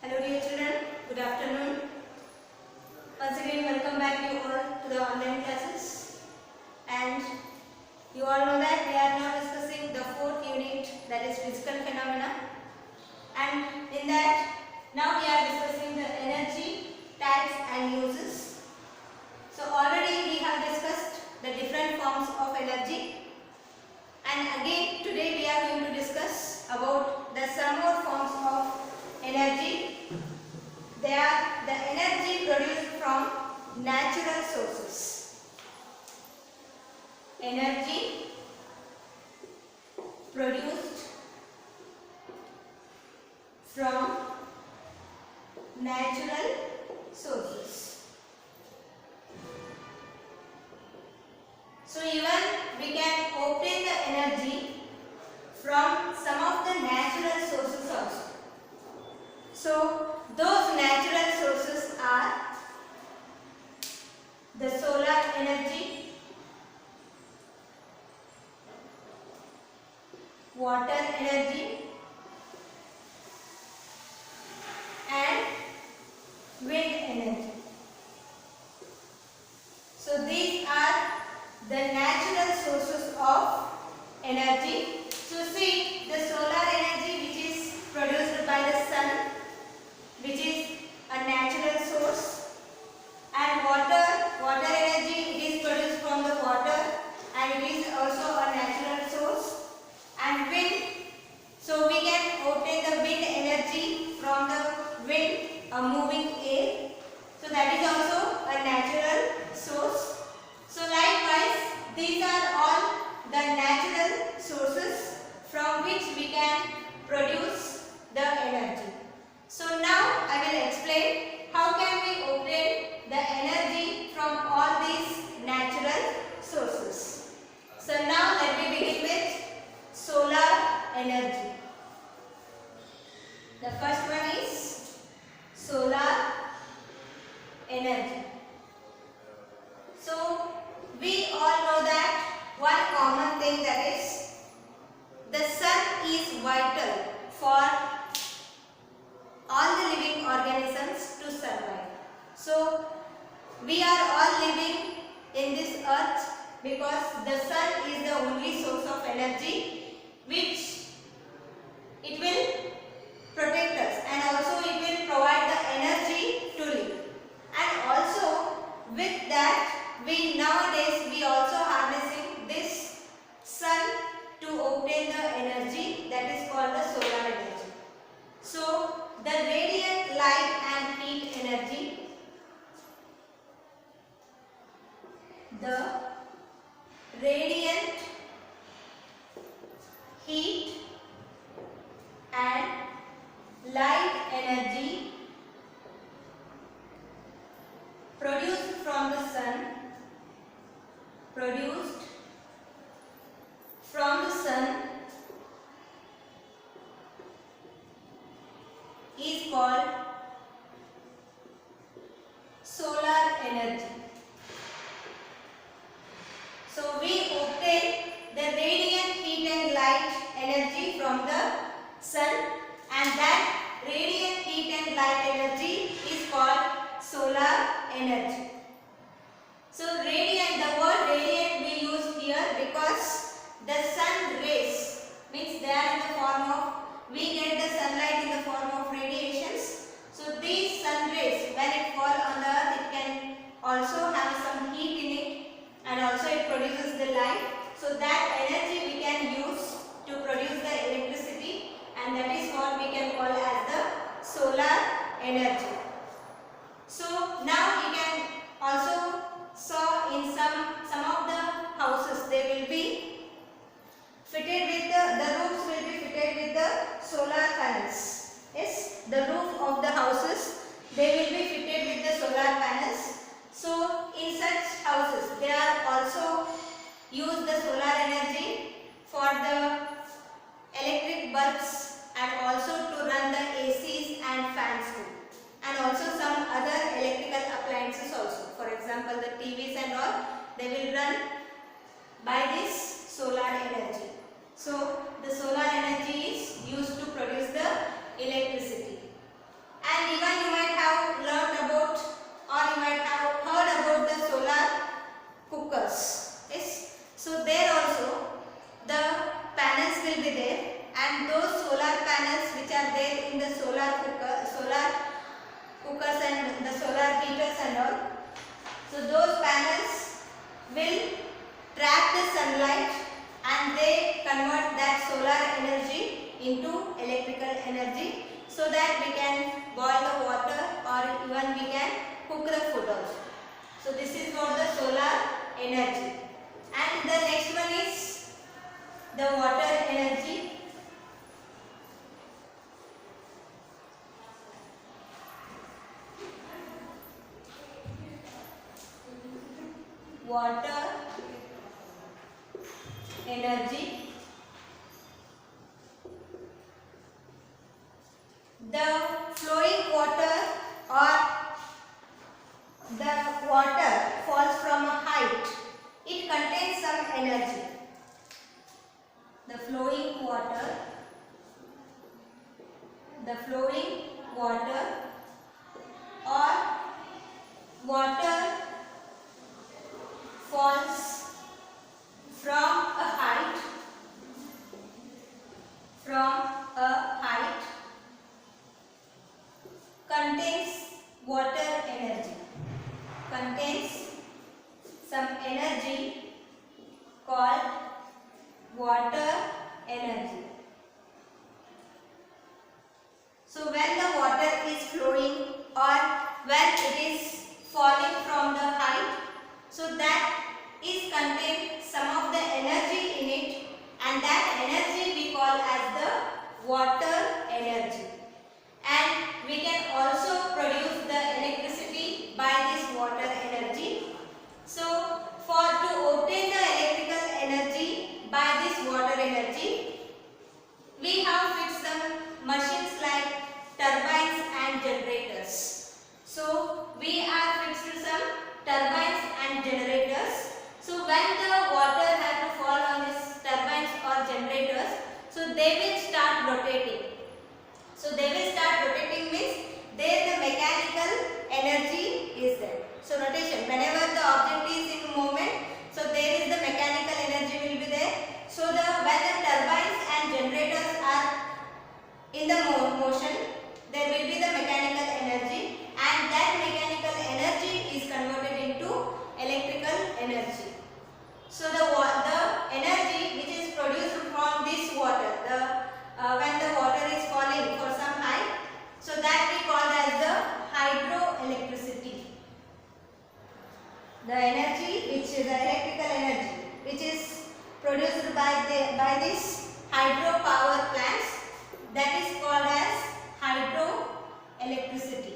Hello dear children, good afternoon. Once again welcome back you all to the online classes, and you all know that we are now discussing the fourth unit, that is physical phenomena, and in that now we are discussing the energy types and uses. So already we have discussed the different forms of energy, and again today we are going to discuss about the some more forms of energy. They are the energy produced from natural sources. Energy produced from natural sources. So even we can obtain the energy from some of the natural sources also. So those natural sources are the solar energy, water energy, and wind energy. So these are the natural sources of energy. So see, the solar energy which is produced by the sun, which is a natural source, and water energy, it is produced from the water and it is also a natural source, and wind, so we can obtain the wind energy from the wind, a moving air, so that is also a natural source. So likewise these are all the natural sources from which we can produce the energy. So now I will explain how can we obtain the energy from all these natural sources. So now let me begin with solar energy. The first one is solar energy. So we all know that one common thing, that is the sun is vital for all the living organisms to survive. So we are all living in this earth because the sun is the only source of energy which it will protect us, and also it will provide the energy to live. And also with that, we nowadays we also harnessing this sun to obtain the energy that is called the solar energy. So the radiant light and heat energy, the radiant heat and light energy produced from the sun, is called solar energy. So we obtain the radiant heat and light energy from the sun, and that radiant heat and light energy is called solar energy. So radiant, the word radiant we use here because the sun rays, means they are in the form of, we get the sunlight in the form of radiations. So these sun rays, when it fall on the earth, it can also have some heat in it, and also it produces the light. So that energy we can use to produce the electricity, and that is what we can call as the solar energy. So now you can also saw in some of the houses they will be fitted with the roofs will be fitted with the solar panels. Yes, the roof of the houses, they will be fitted with the solar panels. So in such houses they are also use the solar energy for the electric bulbs, and also to run the ACs and fans too, and also some other electrical appliances also. For example, the TVs and all, they will run by this solar energy. So the solar energy is used to produce the electricity. And using the solar cookers and the solar heaters and all. So those panels will trap the sunlight and they convert that solar energy into electrical energy, so that we can boil the water or even we can cook the food also. So this is for the solar energy. And the next one is the water energy. Water energy. The flowing water or the water falls from a height. It contains some energy. The flowing water or water falls from a height contains water energy, contains some energy called water energy. So when the water is flowing or when it is falling from the height, so that is contain some of the energy in it, and that energy we call as the water energy. And we can also produce the electricity by this water energy. So to obtain the electrical energy by this water energy, we have fixed some machines like turbines and generators. So we are fixed to some turbines and generators. So when the water has to fall on these turbines or generators, so they will start rotating. So they will start rotating means there the mechanical energy is there. So rotation, whenever the object is in movement, so there is the mechanical energy will be there. So when the turbines and generators are in the motion, there will be the mechanical energy, and that mechanical energy is converted into electrical energy. So the energy which is produced from this water, when the water is falling for some height, so that we call as the hydroelectricity. The energy which is the electrical energy which is produced by this hydropower plants, that is called as hydroelectricity.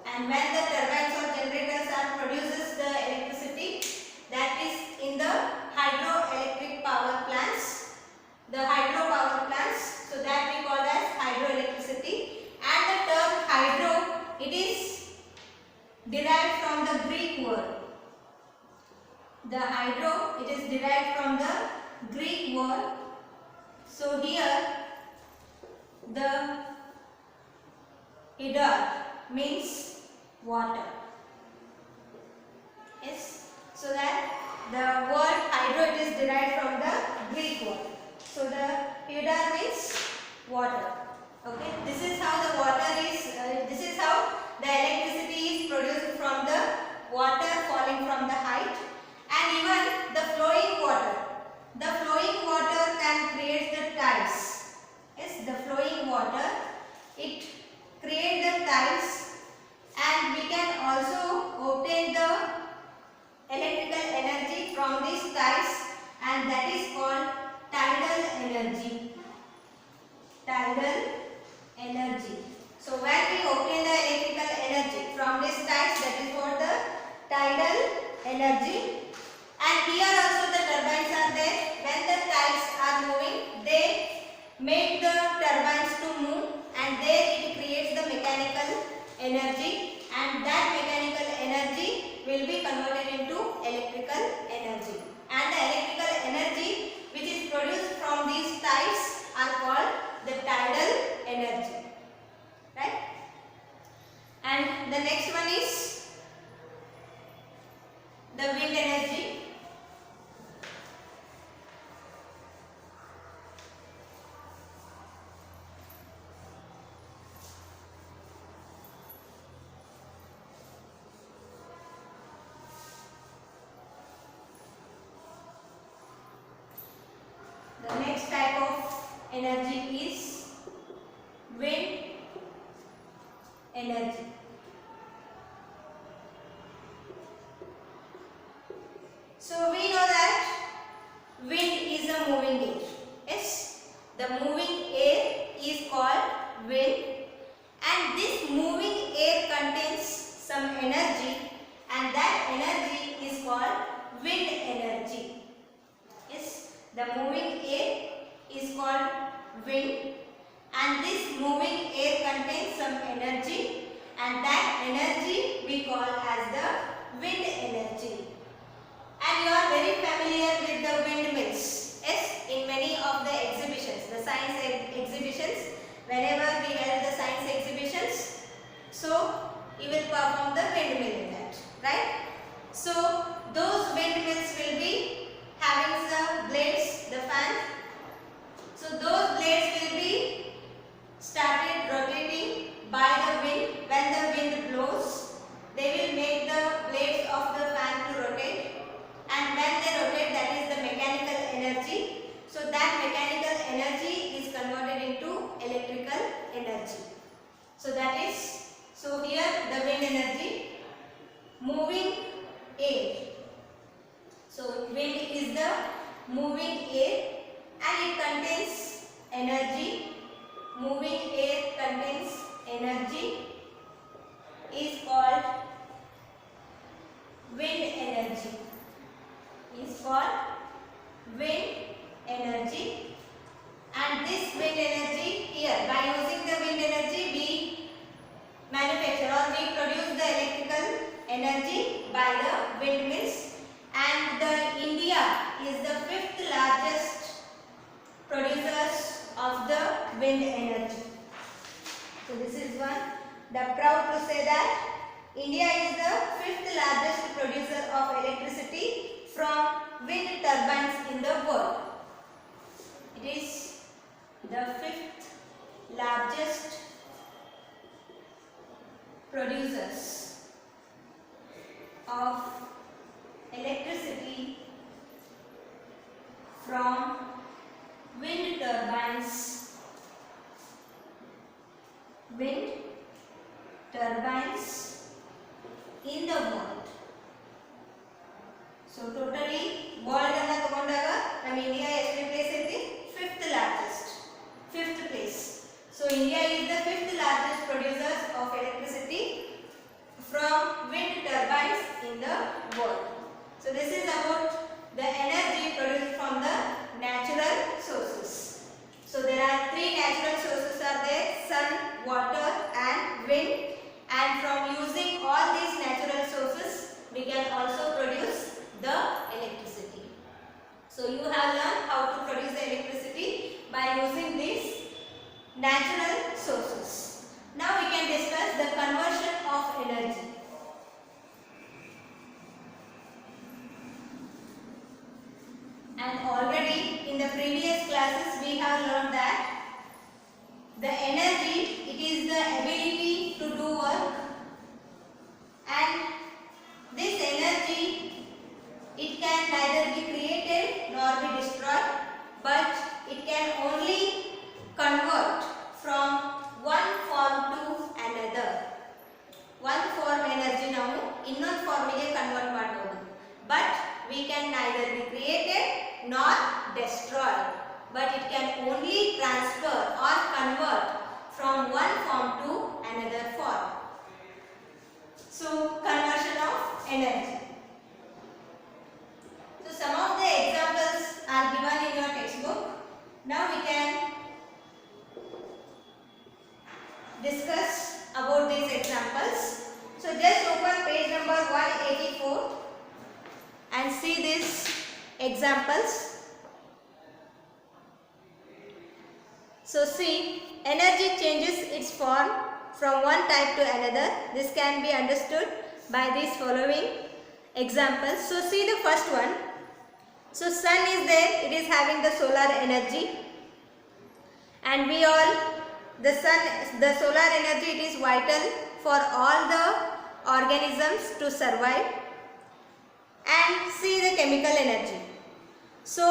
And when the turbines or generators are produces the electricity, that is in the hydroelectric power plants, the hydropower plants, so that we call as hydroelectricity. And the term hydro, it is derived from the Greek word. The hydro, it is derived from the Greek word. So here the hydra means water. Yes, so that the word hydro, it is derived from the Greek word. So the hydra means water. Okay, this is how the water is. This is how the electricity is produced from the water falling from the height. And even the flowing water. The flowing water can create the tides. Yes, the flowing water, it creates the tides, and we can also obtain the electrical energy from these tides, and that is called tidal energy. Tidal energy. So when we obtain the electrical energy from these tides, that is for the tidal energy. And here also the turbines are there. When the tides are moving, they make the turbines to move, and there it creates the mechanical energy, and that mechanical energy will be converted into electrical energy. And the electrical energy which is produced from these tides are called the tidal energy. Right? And the next one is the wind energy. energy is wind energy. So we know that wind is a moving air. Yes, the moving air is called wind, and this moving air contains some energy, and that energy is called wind energy. Yes, the moving air is called wind, and this moving air contains some energy, and that energy we call as the wind energy. And you are very familiar with the windmills. Yes, in many of the exhibitions, the science exhibitions, whenever we held the science exhibitions, so you will perform the windmill in that, right? So those windmills will be having the blades, the fans. So those blades will be started rotating by the wind. When the wind blows, they will make the blades of the fan to rotate. And when they rotate, that is the mechanical energy. So that mechanical energy is converted into electrical energy. So that is, so here the wind energy, moving air. So wind is the moving air, and it contains energy. Moving air contains energy, is called wind energy. Is called wind energy, and this wind energy here, by using the wind energy we manufacture or we produce the electrical energy by the windmills, and the India is the 5th largest producers of the wind energy. So this is one. The proud to say that India is the 5th largest producer of electricity from wind turbines in the world. It is the 5th largest producers of electricity from wind turbines. Wind turbines in the world. So totally world anna tagondaga nam India ಎಷ್ಟು place ಐತಿ 5th largest, 5th place. So India is the 5th largest producers of electricity from wind turbines in the world. So this is about the energy produced from the natural sources. So there are 3 natural sources are there: sun, water and wind, and from using all these natural sources we can also produce the electricity. So you have learned how to produce the electricity by using these natural sources. Now we can discuss the conversion of energy. And already in the previous classes we have learned that the energy, it is the ability to do work, and this energy, it can neither be created nor be destroyed, but it can only convert from one form to another. One form energy ನಾವು ಇನ್ನೊಂದು ಫಾರ್ಮಿಗೆ convert ಮಾಡಬಹುದು, but we can neither be created nor destroyed, but it can only transfer or convert from one form to another form. So conversion of energy. So some of the examples are given in your textbook. Now we can discuss about these examples. So just open page number 184 and see these examples. So see, energy changes its form from one type to another. This can be understood by these following examples. So see the first one. So sun is there, it is having the solar energy, and we all, the sun, the solar energy, it is vital for all the organisms to survive. And see the chemical energy. So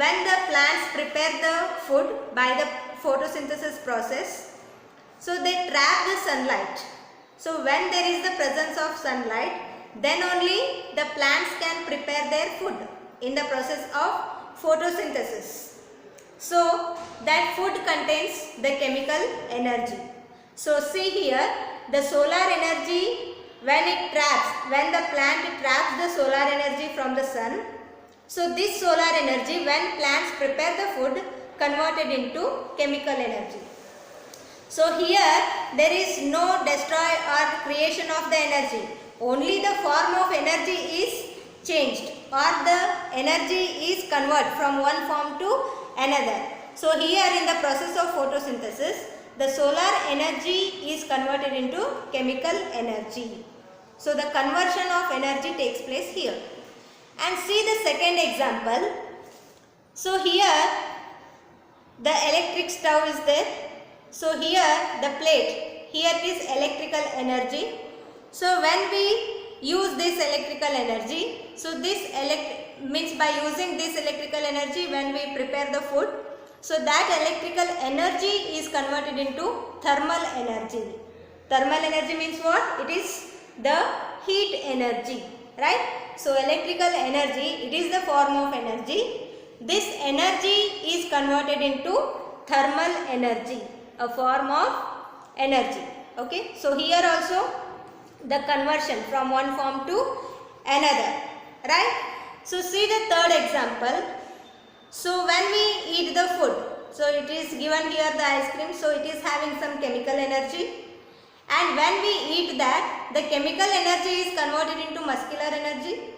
when the plants prepare the food by the photosynthesis process, so they trap the sunlight. So when there is the presence of sunlight, then only the plants can prepare their food in the process of photosynthesis. So that food contains the chemical energy. So see here, the solar energy, when the plant traps the solar energy from the sun, so this solar energy, when plants prepare the food, converted into chemical energy. So here there is no destroy or creation of the energy. Only the form of energy is changed, or the energy is converted from one form to another. So here in the process of photosynthesis, the solar energy is converted into chemical energy. So the conversion of energy takes place here. And see the second example. So here the electric stove is there. So here the plate, here it is electrical energy. So when we use this electrical energy, so this means by using this electrical energy when we prepare the food, so that electrical energy is converted into thermal energy. Thermal energy means what? It is the heat energy, right? So electrical energy, it is the form of energy. This energy is converted into thermal energy, a form of energy. Okay, so here also the conversion from one form to another, right? So see the third example. So when we eat the food, so it is given here the ice cream, so it is having some chemical energy, and when we eat that, the chemical energy is converted into muscular energy.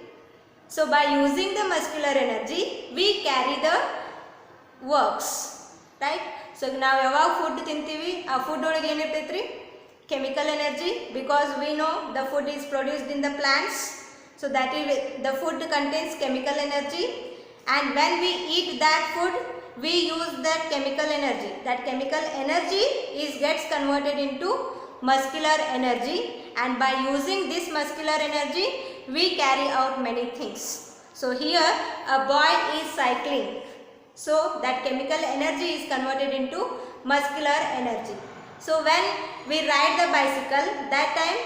So by using the muscular energy, we carry the works, right? So now yavag food tintivi, a food ಒಳಗೆ ಏನಿರ್ತೈತ್ರಿ chemical energy, because we know the food is produced in the plants, so that is the food contains chemical energy, and when we eat that food, we use that chemical energy. That chemical energy gets converted into muscular energy, and by using this muscular energy, we carry out many things. So here a boy is cycling, so that chemical energy is converted into muscular energy. So when we ride the bicycle, that time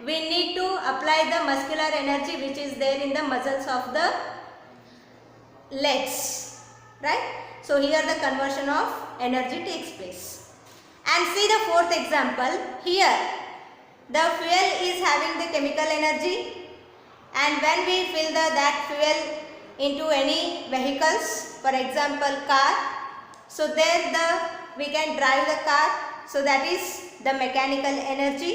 we need to apply the muscular energy which is there in the muscles of the legs, right? So here the conversion of energy takes place. And see the fourth example. Here the fuel is having the chemical energy, and when we fill that fuel into any vehicles, for example car, so there we can drive the car, so that is the mechanical energy.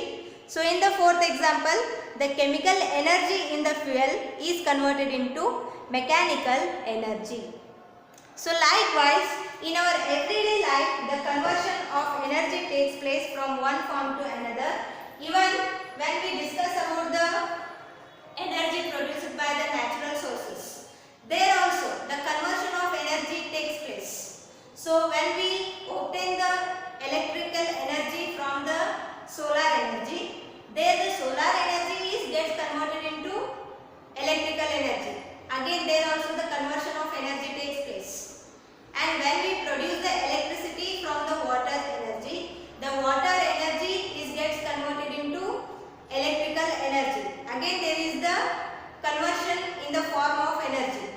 So in the fourth example, the chemical energy in the fuel is converted into mechanical energy. So likewise, in our everyday life, the conversion of energy takes place from one form to another. Even when we discuss about the energy produced by the natural sources, there also the conversion of energy takes place. So when we obtain the electrical energy from the solar energy, there the solar energy gets converted into electrical energy. Again there also the conversion of energy takes place. And when we produce the electricity from the water energy, the water energy gets converted into electrical energy. Again there is the conversion in the form of energy.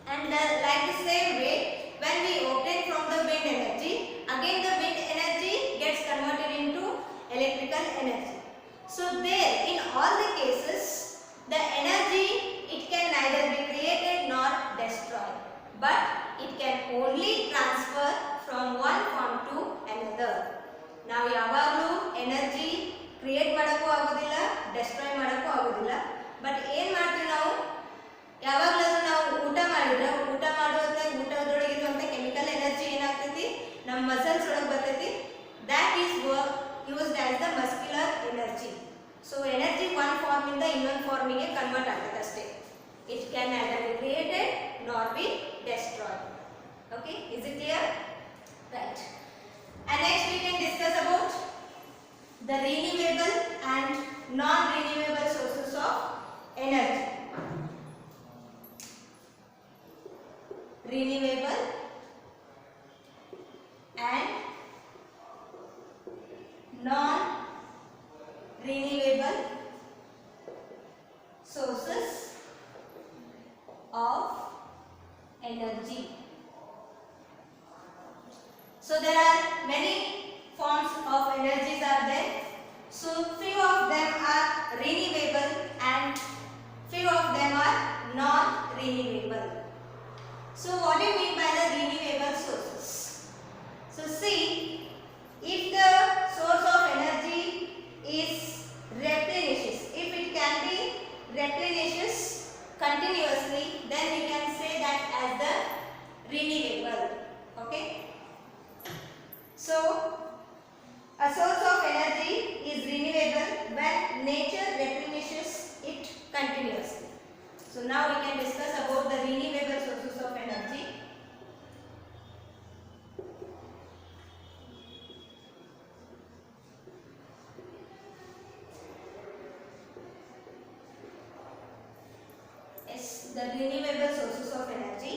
And like the same way, when we obtain from the wind energy, again the wind energy gets converted into electrical energy. So there in all the cases, the energy, it can neither be created nor destroyed, but it can only transfer from one form to another. ನಾವು ಯಾವಾಗಲೂ energy create ಮಾಡೋಕ್ಕೂ ಆಗೋದಿಲ್ಲ, destroy ಮಾಡೋಕ್ಕೂ ಆಗೋದಿಲ್ಲ. But ಏನು ಮಾಡ್ತೀವಿ ನಾವು, ಯಾವಾಗಲಾದ್ರೂ ನಾವು ಊಟ ಮಾಡಿದ್ರೆ ಊಟ ಊಟದೊಳಗಿರುವಂಥ ಕೆಮಿಕಲ್ ಎನರ್ಜಿ ಏನಾಗ್ತೈತಿ, ನಮ್ಮ ಮಸಲ್ಸ್ ಒಳಗೆ ಬರ್ತೈತಿ. That is used as the muscular energy. So energy one ಫಾರ್ಮಿಂದ ಇನ್ನೊಂದು ಫಾರ್ಮಿಗೆ ಕನ್ವರ್ಟ್ ಆಗ್ತದೆ ಅಷ್ಟೇ. It can neither be created nor be destroyed. Okay, is it clear? Right. And next we can discuss about the renewable and non-renewable sources of energy. Renewable non-renewable sources of energy. So there are many forms of energies are there. So few of them are renewable and few of them are non-renewable. So what do you mean by the renewable sources? So see, if the source of energy is replenishes, if it can be replenishes continuously, then we can say that as the renewable. Okay. So a source of energy is renewable when nature replenishes it continuously. So now we can discuss about the renewable sources of energy. Yes, the renewable sources of energy.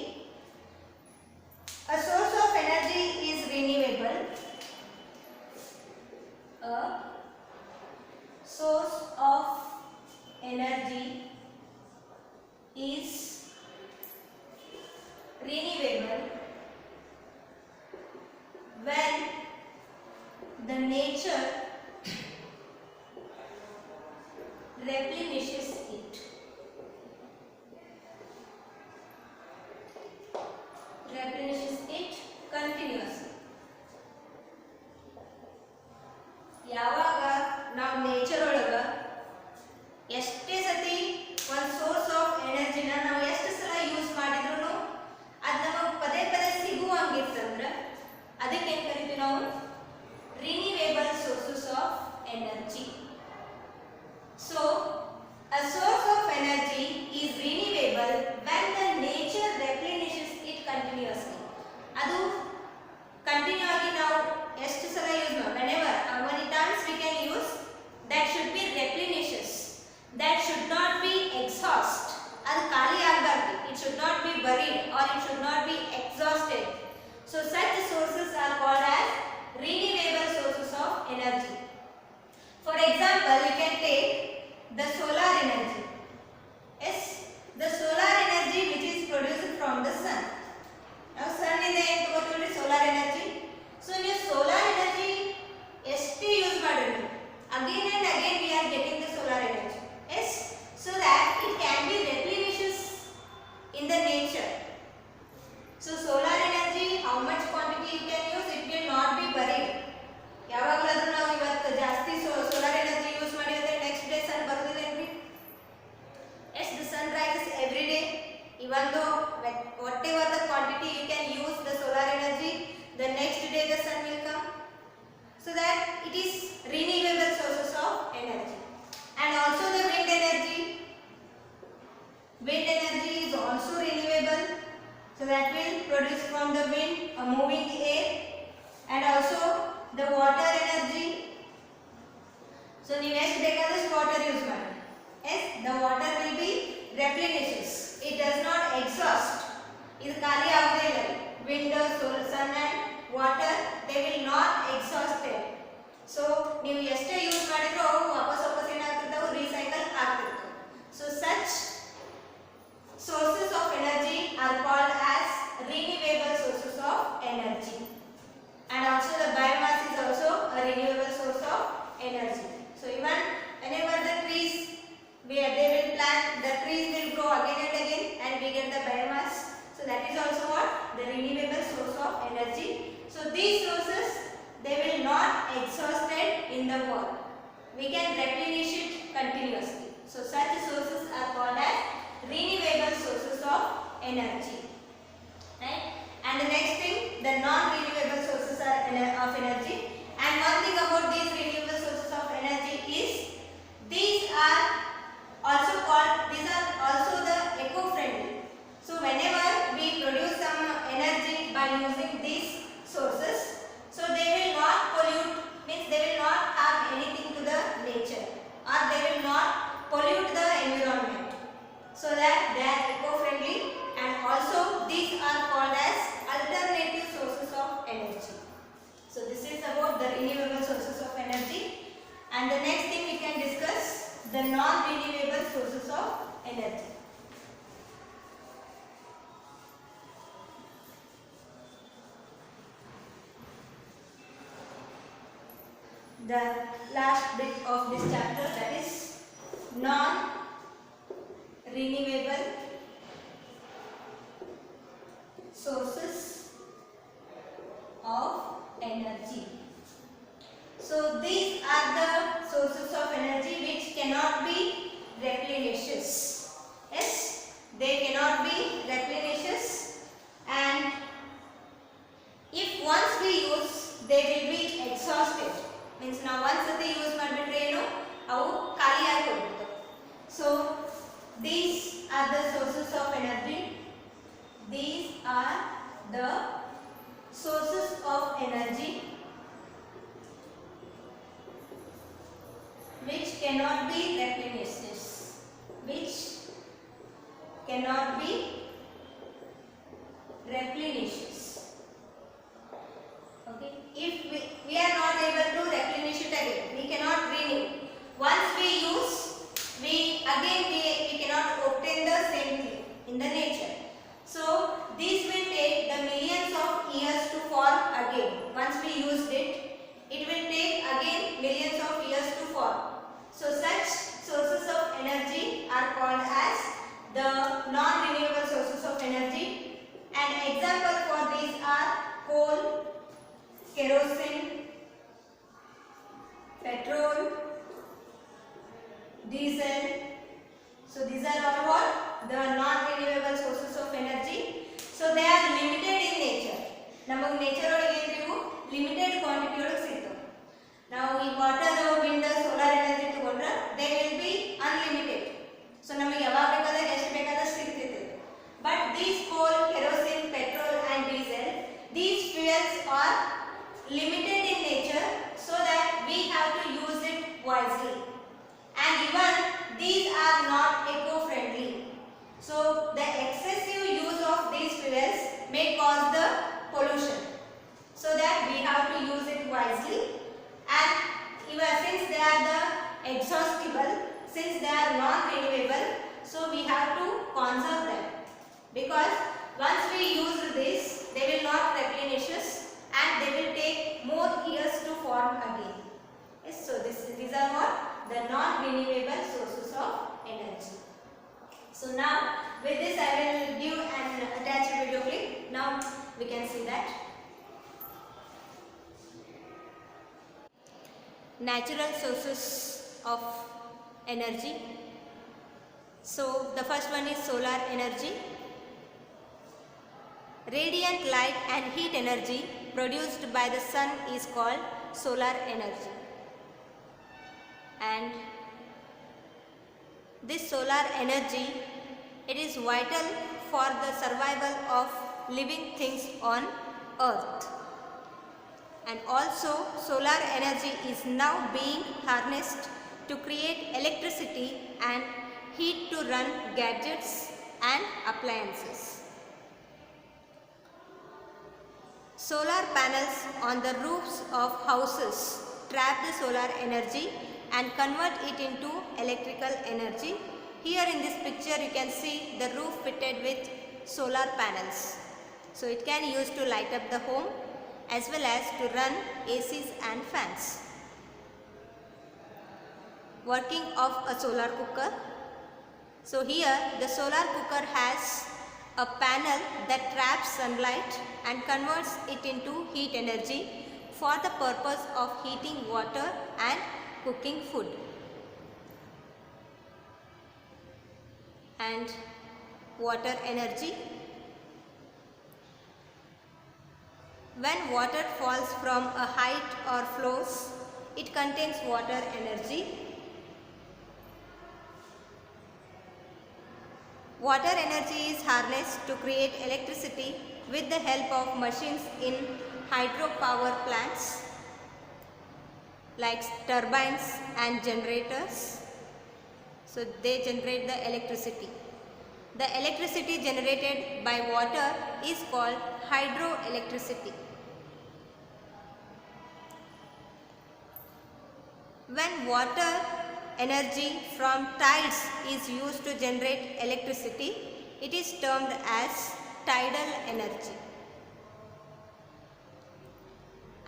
A source of energy is renewable. A source of energy is renewable when the nature replenishes it. Replenishes it continuously. ಯಾವಾಗ ನಾವು nature ಒಳಗ ಎಷ್ಟೇ ಸತಿ ಒಂದು source of ಎನರ್ಜಿನ ನಾವು ಎಷ್ಟು ಸಲ use ಮಾಡಿದ್ರು ಅದು ನಮಗೆ ಪದೇ ಪದೇ ಸಿಗುವಂಗಿರ್ತಂದ್ರೆ ಅದಕ್ಕೆ ಏನು ಕರಿತೀವಿ ನಾವು renewable sources of energy. So a source of energy is renewable when the nature replenishes it continuously. ಅದು ಕಂಟಿನ್ಯೂ ಆಗಿ ನಾವು ಎಷ್ಟು ಸಲ ಯೂಸ್ ಮಾಡಿ whenever how many times we can use, that should be replenishes, that should not be exhaust. ಅದು ಖಾಲಿ ಆಗಬಾರದು, it should not be buried or it should not be exhausted. So such sources are called as renewable sources of energy. For example, you can take the solar energy. Yes, the solar energy which is produced from the sun. Now sun is the solar energy. So in solar energy ಎಷ್ಟು use ಮಾಡಿದ್ರು, again and again we are getting the solar energy. Yes, so that it can be replenishes in the nature. So solar energy, how much quantity you can use, it will not be buried. ಯಾವಾಗಲಾದರೂ ನಾವು ಇವತ್ತು ಜಾಸ್ತಿ solar energy use ಮಾಡಿದ್ರೆ next day sun ಬರೋದಿಲ್ಲೇನ್ರಿ? Yes, the sun rises every day. Even though whatever the quantity you can use the solar energy, the next day the sun will come. So that it is renewable sources of energy. And also the wind energy. Wind energy is also renewable. So that will produce from the wind, a moving air. And also the water energy. So ನೀವು ಎಷ್ಟು ಬೇಕಾದಷ್ಟು water use ಮಾಡಿ. Yes, the water will be replenishes. It does not exhaust. ಇದು ಖಾಲಿ ಆಗೋದೇ ಇಲ್ಲ. Wind, sun and water, they will not exhaust it. So ನೀವು ಎಷ್ಟೇ ಯೂಸ್ ಮಾಡಿದ್ರು ಅವು ವಾಪಸ್ ಏನಾಗ್ತಿರ್ತಾವೆ, recycle ಆಗ್ತಿರ್ತವೆ. So such sources of energy are called as renewable sources of energy. And also the biomass is also a renewable source of energy. So even whenever the trees they will plant, the trees will grow again and again and we get the biomass. So that is also what the renewable source of energy. So these sources, they will not exhausted in the world. We can replenish it continuously. So such sources are called as renewable sources of energy. Right? And the next thing, the non-renewable sources of energy. And one thing about these renewable sources of energy is these are also the eco-friendly. So whenever we produce some energy by using these sources, so they will not pollute, means they will not have anything to the nature or they will not pollute the environment. So that they are eco-friendly, and also these are called as alternative sources of energy. So this is about the renewable sources non-renewable sources of energy. The last bit of this chapter, that is non-renewable sources of energy. So these are the sources of energy which cannot be replenishous. Yes, they cannot be replenishous, and if once we use, they will be exhausted. Means now once the use ಮಾಡಿಬಿಟ್ರೆ ಏನು ಅವು ಖಾಲಿಯಾಗಿ ಹೋಗುತ್ತೆ. So these are the sources of energy. These are the sources of energy which cannot be replenished. Which cannot be replenished. Okay, if we are not able to replenish it again, we cannot renew. Once we use, we cannot obtain the same thing in the nature. So this will take the millions of years to form again. Once we used it, it will take again millions of years to form. So such sources of energy are called as the non-renewable sources of energy. An example for these are coal, kerosene, petrol, diesel. So these are all what? The non-renewable sources of energy. So they are limited in nature. Namak nature ಒಳಗೆ ಏನು limited quantity ಒಳಗೆ ಸಿಗ್ತವೆ. Now ಈ water, wind, solar energy ತಗೊಂಡ್ರೆ they will be unlimited. So ನಮಗೆ ಯಾವಾಗ ಬೇಕಾದ್ರೆ ಎಷ್ಟು ಬೇಕಾದ್ರೆ ಸಿಗ್ತಿದೆ. But these coal, kerosene, petrol and diesel, these fuels are limited in nature, so that we have to use it wisely. And even these are not eco-friendly. So the excessive use of these fuels may cause the pollution. So that we have to use it wisely. And even since they are the exhaustible, since they are non-renewable, so we have to conserve them. Because once we use this, they will not replenish us, and they will take more years to form again. Yes, so these are what? The non-renewable sources of energy. So now with this I will give an attached video clip. Now we can see that. Natural sources of energy. So the first one is solar energy. Radiant light and heat energy produced by the sun is called solar energy. And this solar energy, it is vital for the survival of living things on earth. And also solar energy is now being harnessed to create electricity and heat to run gadgets and appliances. Solar panels on the roofs of houses trap the solar energy and convert it into electrical energy. Here in this picture you can see the roof fitted with solar panels. So it can use to light up the home as well as to run ACs and fans. Working of a solar cooker. So here the solar cooker has a panel that traps sunlight and converts it into heat energy for the purpose of heating water and cooking food. And water energy. When water falls from a height or flows, it contains water energy. Water energy is harnessed to create electricity with the help of machines in hydropower plants like turbines and generators. So they generate the electricity. The electricity generated by water is called hydroelectricity. When water energy from tides is used to generate electricity, it is termed as tidal energy.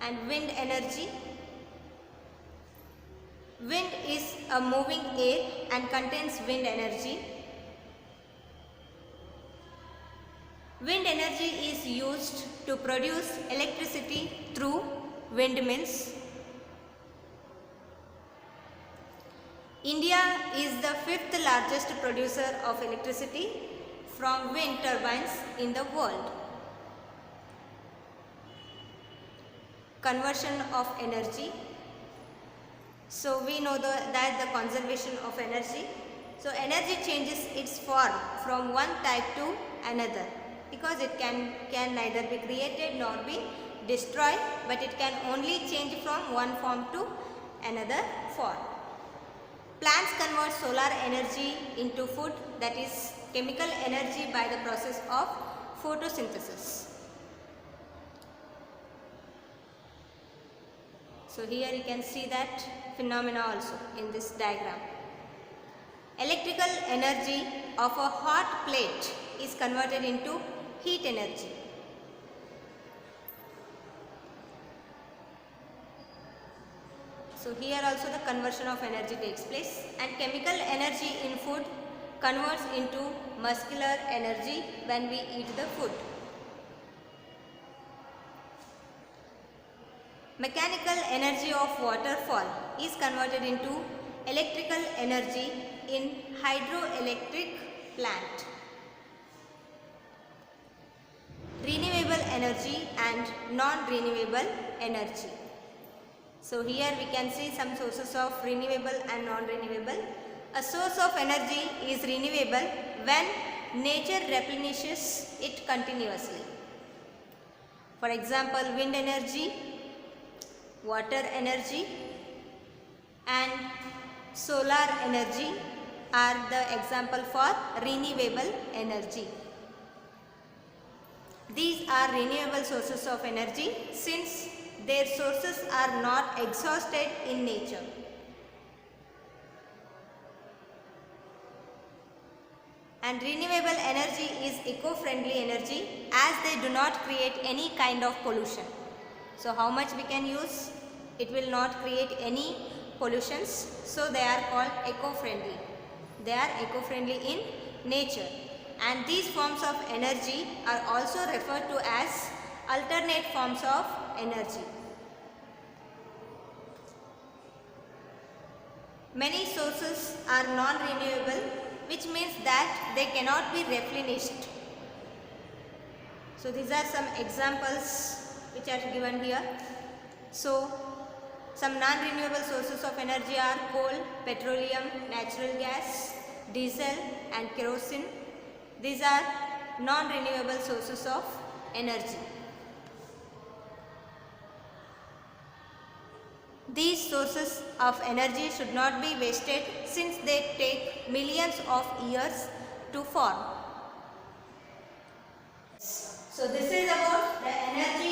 And wind energy. Wind is a moving air and contains wind energy. Wind energy is used to produce electricity through windmills. India is the 5th largest producer of electricity from wind turbines in the world. Conversion of energy. So we know that the conservation of energy. So energy changes its form from one type to another, because it can neither be created nor be destroyed, but it can only change from one form to another form. Plants convert solar energy into food, that is chemical energy, by the process of photosynthesis. So here you can see that phenomena also in this diagram. Electrical energy of a hot plate is converted into heat energy. So here also the conversion of energy takes place, and chemical energy in food converts into muscular energy when we eat the food. Mechanical energy of waterfall is converted into electrical energy in hydroelectric plant. Renewable energy and non-renewable energy. So here we can see some sources of renewable and non-renewable. A source of energy is renewable when nature replenishes it continuously. For example, wind energy, water energy and solar energy are the example for renewable energy. These are renewable sources of energy since their sources are not exhausted in nature. And renewable energy is eco-friendly energy as they do not create any kind of pollution. So how much we can use? It will not create any pollutions, so they are called eco-friendly. They are eco-friendly in nature, and these forms of energy are also referred to as alternate forms of energy. Many sources are non-renewable, which means that they cannot be replenished. So these are some examples which are given here. So some non-renewable sources of energy are coal, petroleum, natural gas, diesel and kerosene. These are non-renewable sources of energy. These sources of energy should not be wasted since they take millions of years to form. So this is about the energy